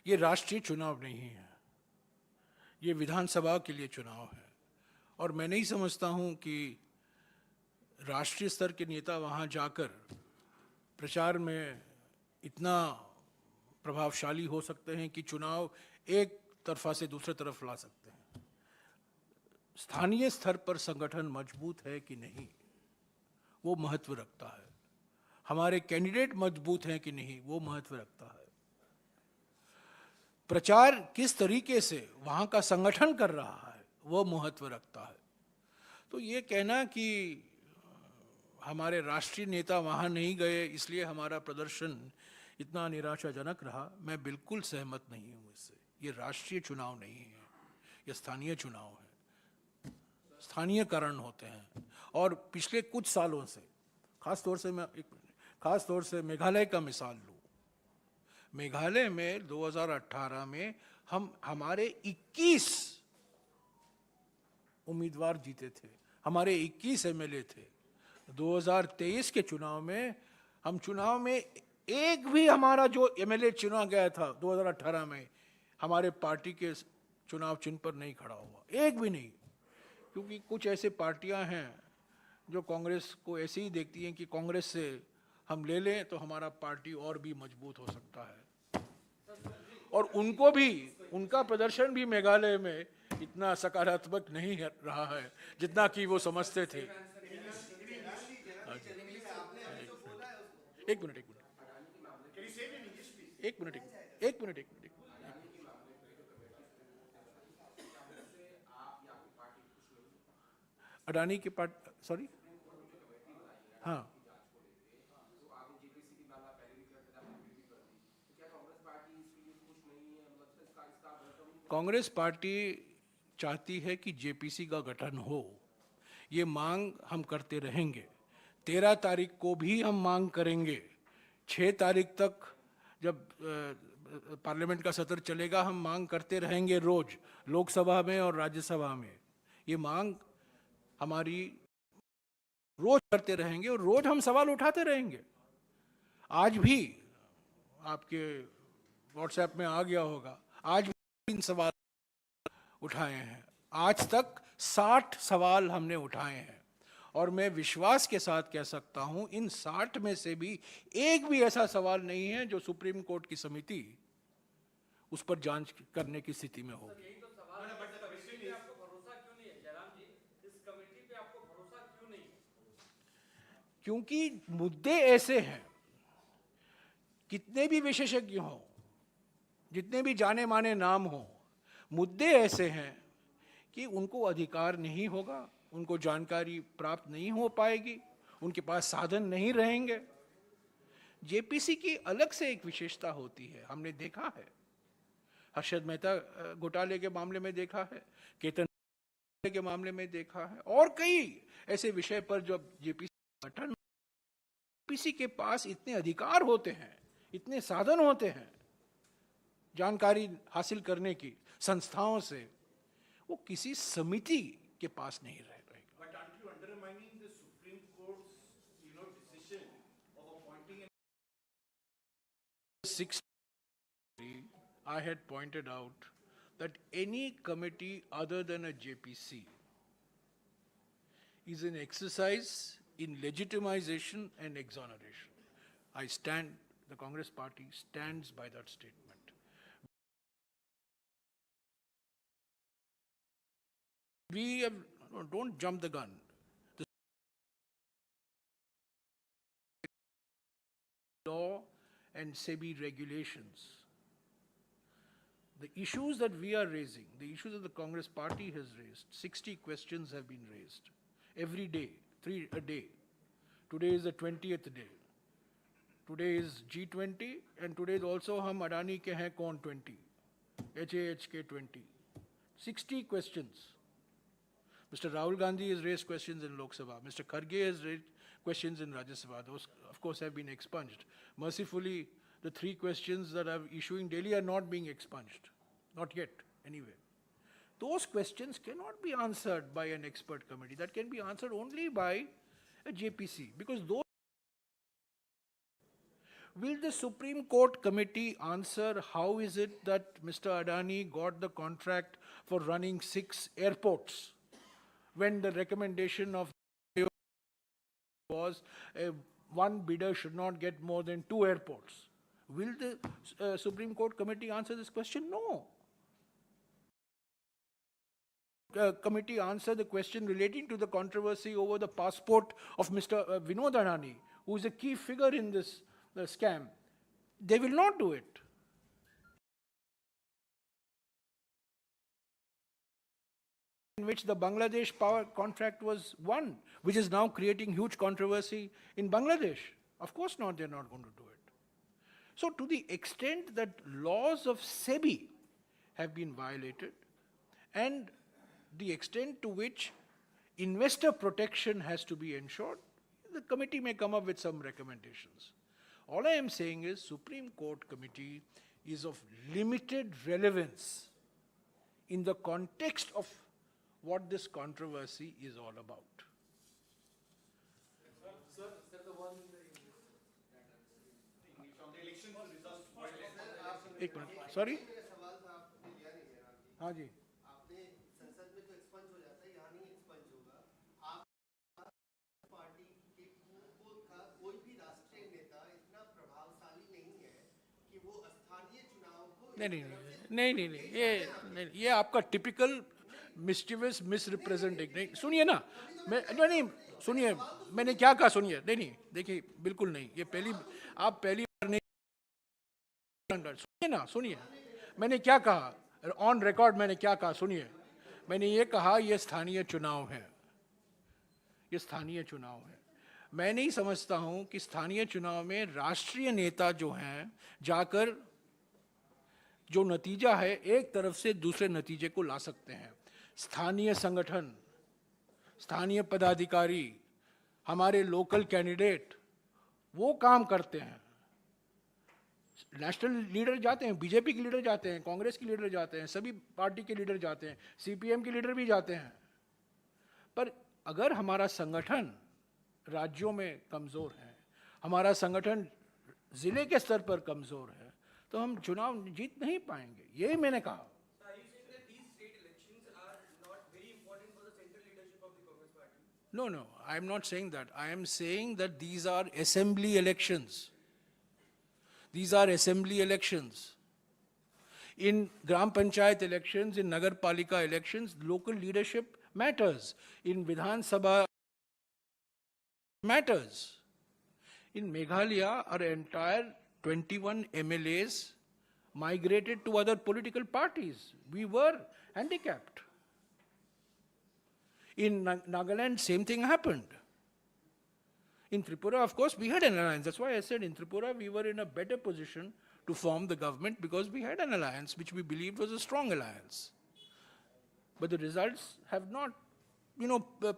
ये राष्ट्रीय चुनाव नहीं है, ये विधानसभा के लिए चुनाव है, और मैं नहीं समझता हूं कि राष्ट्रीय स्तर के नेता वहां जाकर प्रचार में इतना प्रभावशाली हो सकते हैं कि चुनाव एक तरफा से दूसरे तरफ ला सकते हैं। स्थानीय स्तर पर संगठन मजबूत है कि नहीं वो महत्व रखता है, हमारे कैंडिडेट मजबूत हैं कि नहीं वो महत्व रखता है, प्रचार किस तरीके से वहाँ का संगठन कर रहा है वो महत्व रखता है। तो ये कहना कि हमारे राष्ट्रीय नेता वहाँ नहीं गए इसलिए हमारा प्रदर्शन इतना निराशाजनक रहा, मैं बिल्कुल सहमत नहीं हूँ इससे। ये राष्ट्रीय चुनाव नहीं है, ये स्थानीय चुनाव है, स्थानीय कारण होते हैं। और पिछले कुछ सालों से खास तौर से मेघालय का मिसाल लूँ, मेघालय में 2018 में हमारे 21 उम्मीदवार जीते थे, हमारे 21 एमएलए थे। 2023 के चुनाव में हम चुनाव में एक भी हमारा जो एमएलए चुना गया था 2018 में हमारे पार्टी के चुनाव चिन्ह पर नहीं खड़ा हुआ, एक भी नहीं। क्योंकि कुछ ऐसे पार्टियां हैं जो कांग्रेस को ऐसे ही देखती हैं कि कांग्रेस से हम ले लें तो हमारा पार्टी और भी मजबूत हो सकता है। और उनको भी, उनका प्रदर्शन भी मेघालय में इतना सकारात्मक नहीं रहा है जितना कि वो समझते थे। एक मिनट अडानी के पार्ट, सॉरी, हाँ, कांग्रेस पार्टी चाहती है कि जेपीसी का गठन हो। ये मांग हम करते रहेंगे। 13 तारीख को भी हम मांग करेंगे। 6 तारीख तक जब पार्लियामेंट का सत्र चलेगा हम मांग करते रहेंगे, रोज लोकसभा में और राज्यसभा में। ये मांग हमारी रोज करते रहेंगे और रोज हम सवाल उठाते रहेंगे। आज भी आपके व्हाट्सएप में आ गया होगा, आज भी 3 सवाल उठाए हैं। आज तक 60 सवाल हमने उठाए हैं और मैं विश्वास के साथ कह सकता हूं इन 60 में से भी एक भी ऐसा सवाल नहीं है जो सुप्रीम कोर्ट की समिति उस पर जांच करने की स्थिति में होगी। क्योंकि मुद्दे ऐसे हैं, कितने भी विशेषज्ञ हों, जितने भी जाने माने नाम हों, मुद्दे ऐसे हैं कि उनको अधिकार नहीं होगा, उनको जानकारी प्राप्त नहीं हो पाएगी, उनके पास साधन नहीं रहेंगे। जेपीसी की अलग से एक विशेषता होती है, हमने देखा है, हर्षद मेहता घोटाले के मामले में देखा है, केतन के मामले में देखा है, और कई ऐसे विषय पर जब जेपीसी के पास इतने अधिकार होते हैं, इतने साधन होते हैं जानकारी हासिल करने की संस्थाओं से, वो किसी समिति के पास नहीं रह रहेगा। But aren't you undermining the Supreme Court's, decision of appointing 6, I had pointed out that any committee other than a JPC is an exercise in legitimization and exoneration. The Congress party stands by that statement. Don't jump the gun. The law and SEBI regulations, the issues that we are raising, the issues that the Congress party has raised, 60 questions have been raised every day, 3 a day. Today is the 20th day. Today is G20 and today is also hum Adani ke hain kaun 20, HAHK 20. 60 questions. Mr. Rahul Gandhi has raised questions in Lok Sabha. Mr. Kharge has raised questions in Rajya Sabha. Those, of course, have been expunged. Mercifully, the 3 questions that are issuing daily are not being expunged. Not yet, anyway. Those questions cannot be answered by an expert committee. That can be answered only by a JPC. Because those... Will the Supreme Court committee answer how is it that Mr. Adani got the contract for running 6 airports when the recommendation of was one bidder should not get more than 2 airports? Will the Supreme Court committee answer this question? No. Committee answer the question relating to the controversy over the passport of Mr. Vinod Adani, who is a key figure in this scam. They will not do it. In which the Bangladesh power contract was won, which is now creating huge controversy in Bangladesh. Of course not, they're not going to do it. So to the extent that laws of SEBI have been violated and the extent to which investor protection has to be ensured, the committee may come up with some recommendations. All I am saying is Supreme Court committee is of limited relevance in the context of what this controversy is all about. Sir, the one एक मिनट, सॉरी, मेरा सवाल था, आपने लिया नहीं है राम जी। हाँ जी, आपने संसद में तो एक्सपंज हो जाता है, यहाँ नहीं एक्सपंज होगा। आप पार्टी के का कोई भी राष्ट्रीय नेता इतना प्रभावशाली नहीं है कि वो स्थानीय चुनाव को नहीं नहीं नहीं नहीं नहीं ये नहीं, ये आपका टिपिकल मिस्टीवियस मिसरिप्रेजेंटिंग, नहीं सुनिए ना, मैं नहीं नहीं सुनिए, मैंने क्या कहा सुनिए, नहीं नहीं देखिए बिल्कुल नहीं, ये आप पहली बार नहीं, सुनिए ना, सुनिए, मैंने क्या कहा ऑन रिकॉर्ड, मैंने क्या कहा सुनिए, मैंने ये कहा ये स्थानीय चुनाव है, ये स्थानीय चुनाव है। मैं नहीं समझता हूं कि स्थानीय चुनाव में राष्ट्रीय नेता जो हैं जाकर जो नतीजा है एक तरफ से दूसरे नतीजे को ला सकते हैं। स्थानीय संगठन, स्थानीय पदाधिकारी, हमारे लोकल कैंडिडेट वो काम करते हैं। नेशनल लीडर जाते हैं, बीजेपी के लीडर जाते हैं, कांग्रेस के लीडर जाते हैं, सभी पार्टी के लीडर जाते हैं, सीपीएम के लीडर भी जाते हैं। पर अगर हमारा संगठन राज्यों में कमज़ोर है, हमारा संगठन ज़िले के स्तर पर कमज़ोर है, तो हम चुनाव जीत नहीं पाएंगे। यही मैंने कहा। No, no, I am not saying that. I am saying that these are assembly elections. These are assembly elections. In Gram Panchayat elections, in Nagar Palika elections, local leadership matters. In Vidhan Sabha matters. In Meghalaya, our entire 21 MLAs migrated to other political parties. We were handicapped. In Nagaland, same thing happened. In Tripura, of course, we had an alliance. That's why I said in Tripura, we were in a better position to form the government because we had an alliance which we believed was a strong alliance. But the results have not,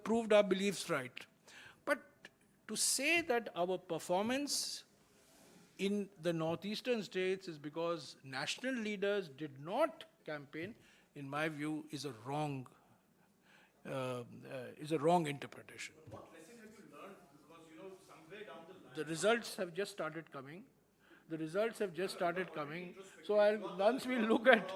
proved our beliefs right. But to say that our performance in the northeastern states is because national leaders did not campaign, in my view, is a wrong interpretation. What lesson have you learned? Because, somewhere down the line, The results have just started coming. So once we look at,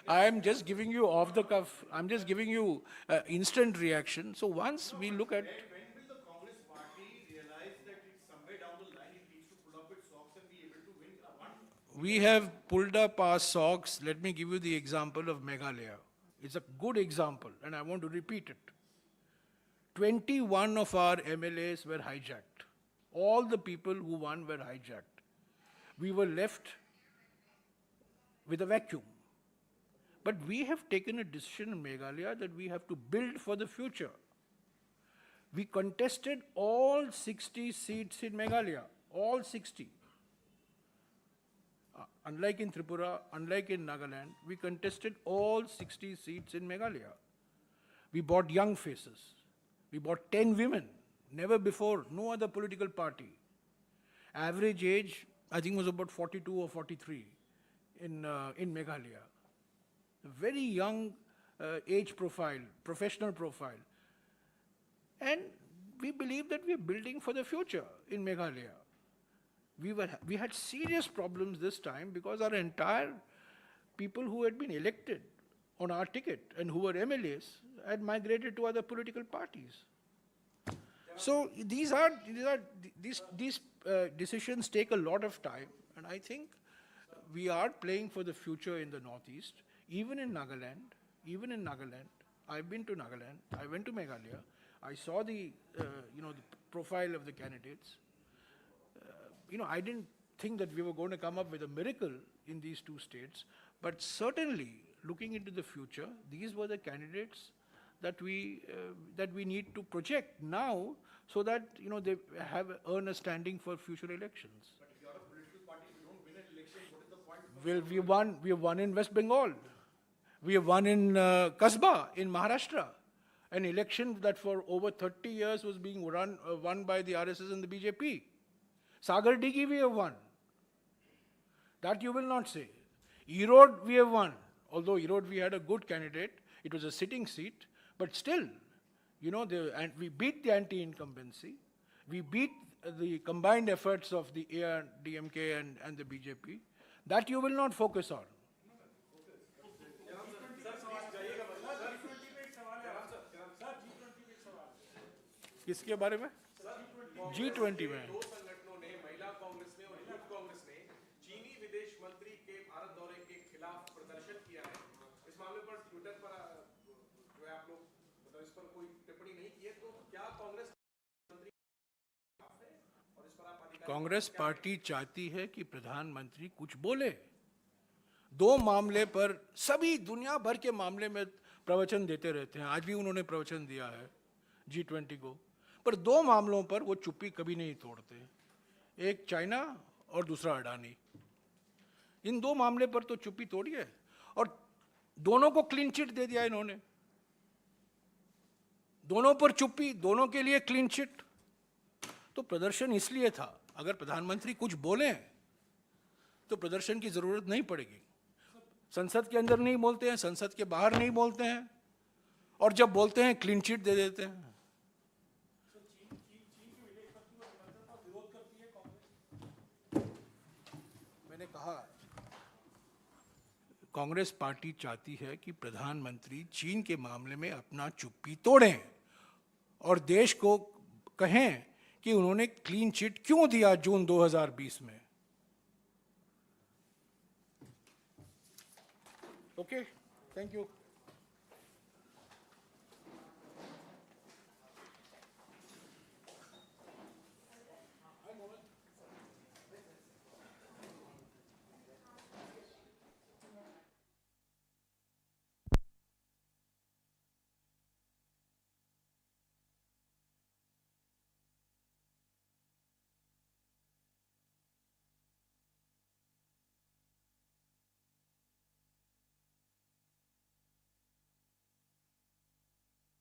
I am just giving you off the cuff, I'm just giving you instant reaction. So once we look at, when will the Congress party realize that it's somewhere down the line it needs to pull up its socks and be able to win one? we have pulled up our socks. Let me give you the example of Meghalaya. It's a good example and I want to repeat it. 21 of our MLAs were hijacked. All the people who won were hijacked. We were left with a vacuum. But we have taken a decision in Meghalaya that we have to build for the future. We contested all 60 seats in Meghalaya, all 60. Unlike in Tripura, unlike in Nagaland, we contested all 60 seats in Meghalaya. We brought young faces. We brought 10 women. Never before, no other political party. Average age, I think, was about 42 or 43 in Meghalaya. A very young age profile, professional profile. And we believe that we are building for the future in Meghalaya. We had serious problems this time because our entire people who had been elected on our ticket and who were MLAs had migrated to other political parties. So these decisions take a lot of time, and I think we are playing for the future in the Northeast, even in Nagaland. I've been to Nagaland. I went to Meghalaya. I saw the profile of the candidates. I didn't think that we were going to come up with a miracle in these two states, but certainly looking into the future, these were the candidates that we need to project now, so that they earn a standing for future elections. But if you are a political party, if you don't win an election, what is the point? Well, we have won in West Bengal. We have won in Kasba in Maharashtra, an election that for over 30 years was being won by the RSS and the BJP. Sagar Digi we have won. That you will not say. Erode we have won. Although Erode we had a good candidate, it was a sitting seat, but still, and we beat the anti-incumbency. We beat the combined efforts of the AR-DMK and the BJP, that you will not focus on. किसके बारे में? G20 में। दो संगठनों ने, महिला कांग्रेस ने और यूथ कांग्रेस ने चीनी विदेश मंत्री के भारत दौरे के खिलाफ प्रदर्शन किया है। इस मामले पर ट्विटर पर जो है आप लोग मतलब इस पर कोई टिप्पणी नहीं की है, तो क्या कांग्रेस मंत्री और इस पर आप अधिकारी कांग्रेस पार्टी चाहती है कि प्रधानमंत्री कुछ बोले। दो मामले पर सभी दुनिया भर के मामले में प्रवचन देते रहते हैं, आज भी उन्होंने प्रवचन दिया है G20 को, पर दो मामलों पर वो चुप्पी कभी नहीं तोड़ते, एक चाइना और दूसरा अडानी। इन दो मामले पर तो चुप्पी तोड़ी है और दोनों को क्लीन चिट दे दिया इन्होंने। दोनों पर चुप्पी, दोनों के लिए क्लीन चिट। तो प्रदर्शन इसलिए था, अगर प्रधानमंत्री कुछ बोले तो प्रदर्शन की जरूरत नहीं पड़ेगी। संसद के अंदर नहीं बोलते हैं, संसद के बाहर नहीं बोलते हैं, और जब बोलते हैं क्लीन चिट दे देते हैं। मैंने कहा कांग्रेस पार्टी चाहती है कि प्रधानमंत्री चीन के मामले में अपना चुप्पी तोड़ें और देश को कहें कि उन्होंने क्लीन चिट क्यों दिया जून 2020 में। Okay, thank you.